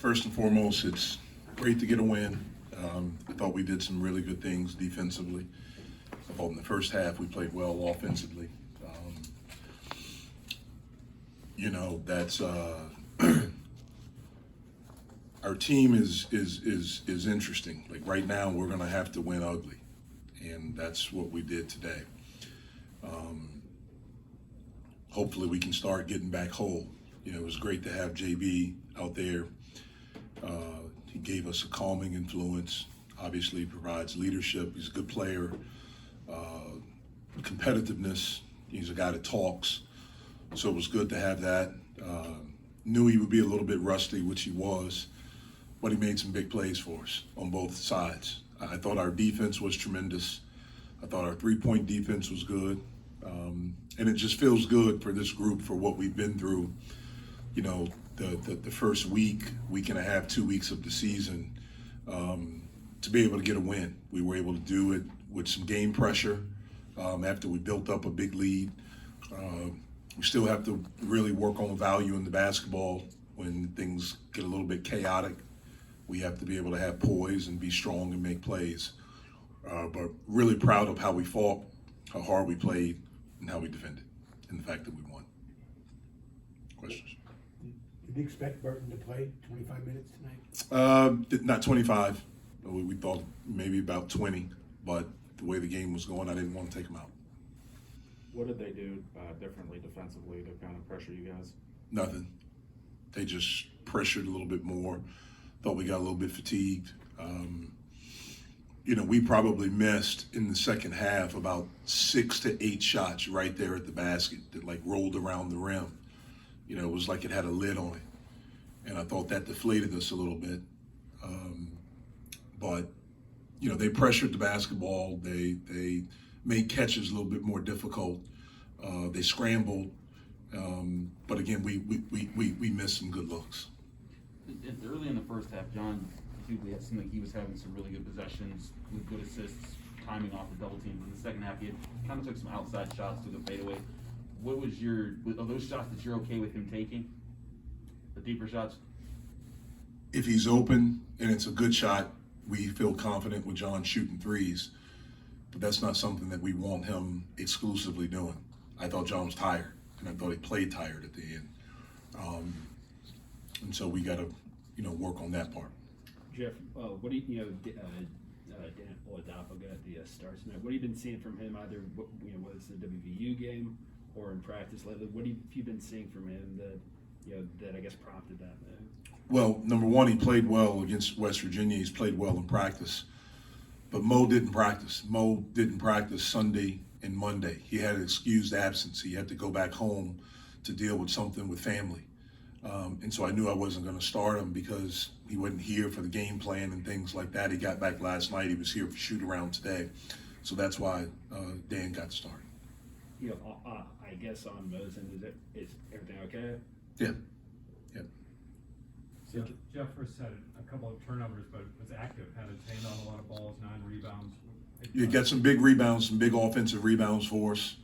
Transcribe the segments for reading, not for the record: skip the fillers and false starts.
First and foremost, it's great to get a win. I thought we did some really good things defensively. I thought in the first half we played well offensively. That's our team is interesting. Like right now, we're going to have to win ugly, and that's what we did today. Hopefully, we can start getting back whole. It was great to have JB out there. He gave us a calming influence. Obviously, provides leadership. He's a good player. Competitiveness. He's a guy that talks. So it was good to have that. Knew he would be a little bit rusty, which he was, but he made some big plays for us on both sides. I thought our defense was tremendous. I thought our three-point defense was good. And it just feels good for this group for what we've been through. The first week and a half, 2 weeks of the season, to be able to get a win. We were able to do it with some game pressure after we built up a big lead. We still have to really work on value in the basketball when things get a little bit chaotic. We have to be able to have poise and be strong and make plays. But really proud of how we fought, how hard we played, and how we defended, and the fact that we won. Questions? Did you expect Burton to play 25 minutes tonight? Not 25. We thought maybe about 20, but the way the game was going, I didn't want to take him out. What did they do differently defensively to kind of pressure you guys? Nothing. They just pressured a little bit more. Thought we got a little bit fatigued. We probably missed in the second half about 6 to 8 shots right there at the basket that like rolled around the rim. It was like it had a lid on it. And I thought that deflated us a little bit. But they pressured the basketball. They made catches a little bit more difficult. They scrambled. But again, we missed some good looks. Early in the first half, John Dubley had seemed like he was having some really good possessions with good assists, timing off the double teams. In the second half, he had kind of took some outside shots to the fadeaway. What was are those shots that you're okay with him taking? The deeper shots? If he's open and it's a good shot, we feel confident with John shooting threes. But that's not something that we want him exclusively doing. I thought John was tired, and I thought he played tired at the end. And so we got to, work on that part. Jeff, what do Dan Oladapo got the stars tonight? What have you been seeing from him, either whether it's the WVU game or in practice lately? What have you been seeing from him that I guess prompted that move? Well, number one, he played well against West Virginia. He's played well in practice. But Mo didn't practice. Mo didn't practice Sunday and Monday. He had an excused absence. He had to go back home to deal with something with family. And so I knew I wasn't going to start him because he wasn't here for the game plan and things like that. He got back last night. He was here for shoot around today. So that's why Dan got started. I guess on Mo's end, is everything okay? Yeah. So Jeff first had a couple of turnovers, but was active, had his hand on a lot of balls, 9 rebounds. You got some big rebounds, some big offensive rebounds for us.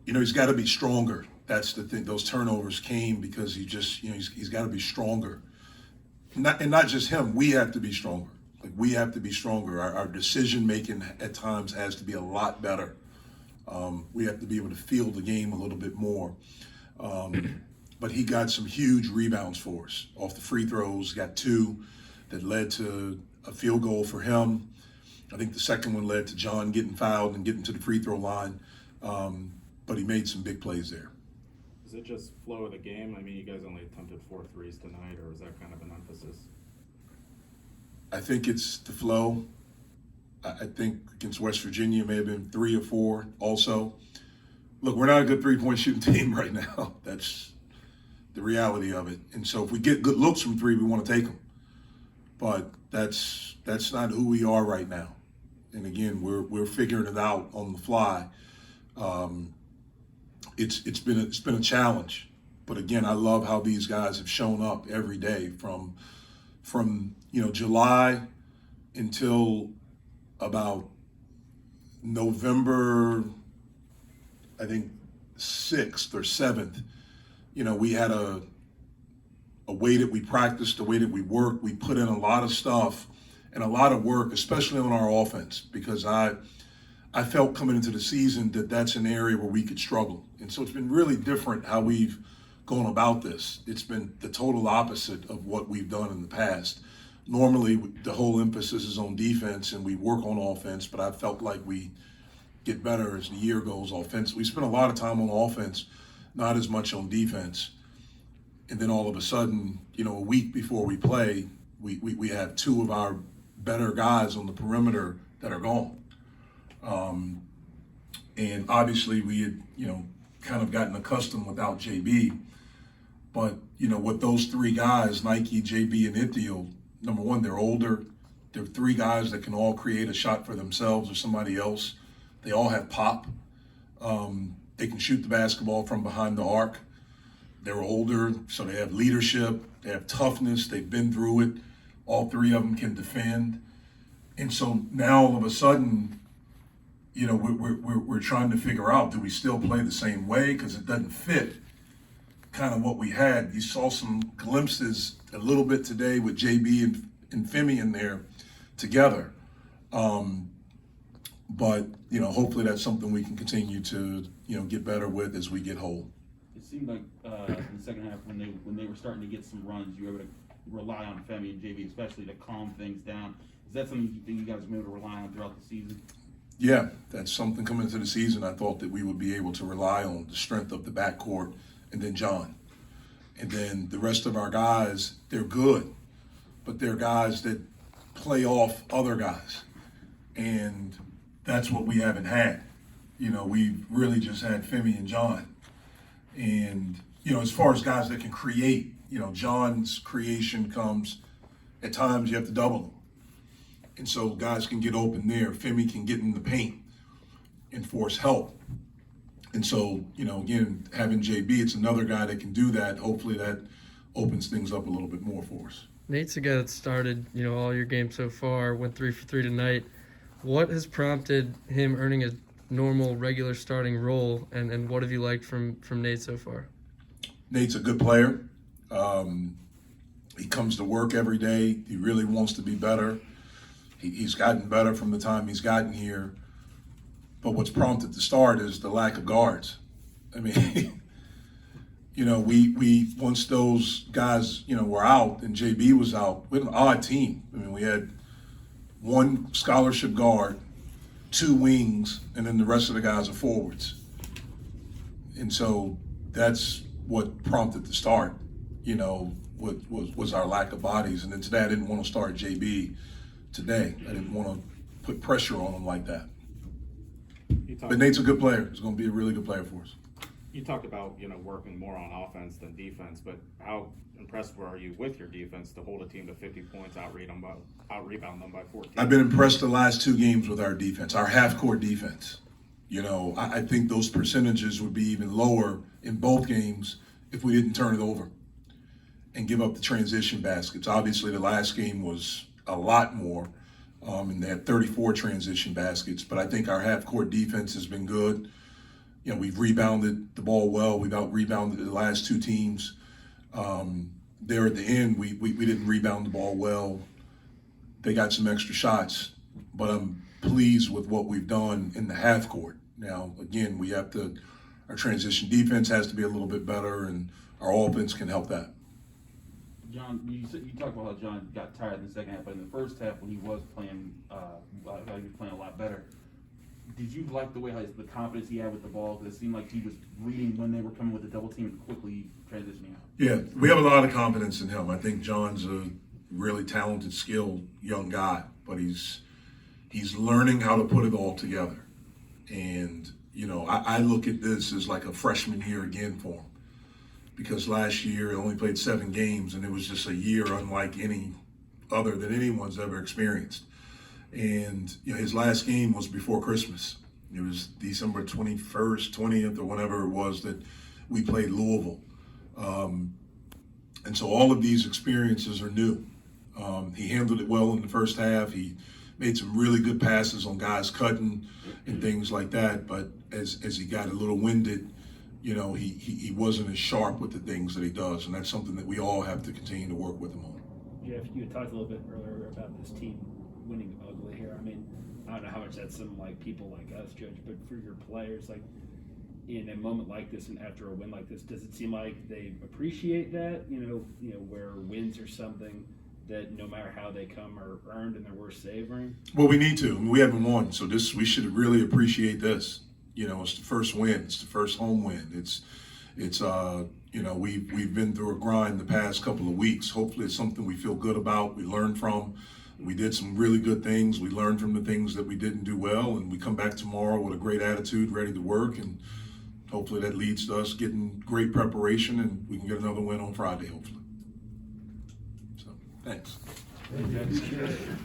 He's got to be stronger. That's the thing. Those turnovers came because he's got to be stronger. Not just him. We have to be stronger. Like we have to be stronger. Our decision making at times has to be a lot better. We have to be able to feel the game a little bit more. But he got some huge rebounds for us off the free throws. Got 2 that led to a field goal for him. I think the second one led to John getting fouled and getting to the free throw line. But he made some big plays there. Is it just flow of the game? I mean, you guys only attempted 4 threes tonight, or is that kind of an emphasis? I think it's the flow. I think against West Virginia it may have been 3 or 4 also. Look, we're not a good three-point shooting team right now. That's the reality of it. And so if we get good looks from 3, we want to take them. But that's not who we are right now. And again, we're figuring it out on the fly. It's been a challenge. But again, I love how these guys have shown up every day from July until about November, I think 6th or 7th. We had a a way that we practice, the way that we work. We put in a lot of stuff and a lot of work, especially on our offense, because I felt coming into the season that that's an area where we could struggle. And so it's been really different how we've gone about this. It's been the total opposite of what we've done in the past. Normally, the whole emphasis is on defense and we work on offense, but I felt like we get better as the year goes offense. We spent a lot of time on offense, not as much on defense. And then all of a sudden, a week before we play, we have two of our better guys on the perimeter that are gone. And obviously we had, kind of gotten accustomed without JB. But, with those three guys, Nike, JB, and Ithiel, number one, they're older. They're three guys that can all create a shot for themselves or somebody else. They all have pop. They can shoot the basketball from behind the arc. They're older, so they have leadership. They have toughness. They've been through it. All three of them can defend. And so now all of a sudden, we're trying to figure out, do we still play the same way? Because it doesn't fit kind of what we had. You saw some glimpses a little bit today with JB and Femi in there together. But, hopefully that's something we can continue to, get better with as we get whole. It seemed like in the second half when they were starting to get some runs, you were able to rely on Femi and JB especially to calm things down. Is that something you think you guys have been able to rely on throughout the season? Yeah, that's something coming into the season I thought that we would be able to rely on, the strength of the backcourt, and then John. And then the rest of our guys, they're good, but they're guys that play off other guys. And that's what we haven't had. We've really just had Femi and John. And, as far as guys that can create, John's creation comes, at times you have to double him. And so guys can get open there. Femi can get in the paint and force help. And so, again, having JB, it's another guy that can do that. Hopefully that opens things up a little bit more for us. Nate's a guy that started, all your games so far, went 3 for 3 tonight. What has prompted him earning a normal, regular starting role, and what have you liked from Nate so far? Nate's a good player. He comes to work every day. He really wants to be better. He's gotten better from the time he's gotten here. But what's prompted the start is the lack of guards. I mean, we once those guys, were out and JB was out, we had an odd team. I mean, we had one scholarship guard, 2 wings, and then the rest of the guys are forwards. And so that's what prompted the start, was our lack of bodies. And then today I didn't want to start JB today. I didn't want to put pressure on him like that. But Nate's a good player. He's going to be a really good player for us. You talked about, working more on offense than defense, but how impressed were you with your defense to hold a team to 50 points, out-rebound them by 14? I've been impressed the last 2 games with our defense, our half-court defense. I think those percentages would be even lower in both games if we didn't turn it over and give up the transition baskets. Obviously, the last game was a lot more, and they had 34 transition baskets, but I think our half-court defense has been good. We've rebounded the ball well. We've out-rebounded the last 2 teams. There at the end, we didn't rebound the ball well. They got some extra shots, but I'm pleased with what we've done in the half-court. Now, again, our transition defense has to be a little bit better, and our offense can help that. John, you talked about how John got tired in the second half, but in the first half when he was playing, he was playing a lot better. Did you like the way the confidence he had with the ball? Because it seemed like he was reading when they were coming with the double team and quickly transitioning out. Yeah, we have a lot of confidence in him. I think John's a really talented, skilled young guy, but he's learning how to put it all together. And, I look at this as like a freshman year again for him. Because last year he only played 7 games, and it was just a year unlike any other that anyone's ever experienced. And his last game was before Christmas. It was December 21st, 20th, or whenever it was that we played Louisville. And so all of these experiences are new. He handled it well in the first half. He made some really good passes on guys cutting and things like that. But as he got a little winded, he wasn't as sharp with the things that he does, and that's something that we all have to continue to work with him on. Jeff, you had talked a little bit earlier about this team winning ugly here. I mean, I don't know how much that's some like people like us judge, but for your players, like in a moment like this and after a win like this, does it seem like they appreciate that? Where wins are something that no matter how they come are earned and they're worth savoring? Well, we need to. I mean, we haven't won, so we should really appreciate this. It's the first win. It's the first home win. It's we've been through a grind the past couple of weeks. Hopefully, it's something we feel good about. We learn from. We did some really good things. We learned from the things that we didn't do well, and we come back tomorrow with a great attitude, ready to work, and hopefully that leads to us getting great preparation, and we can get another win on Friday, hopefully. So, thanks. Thank you.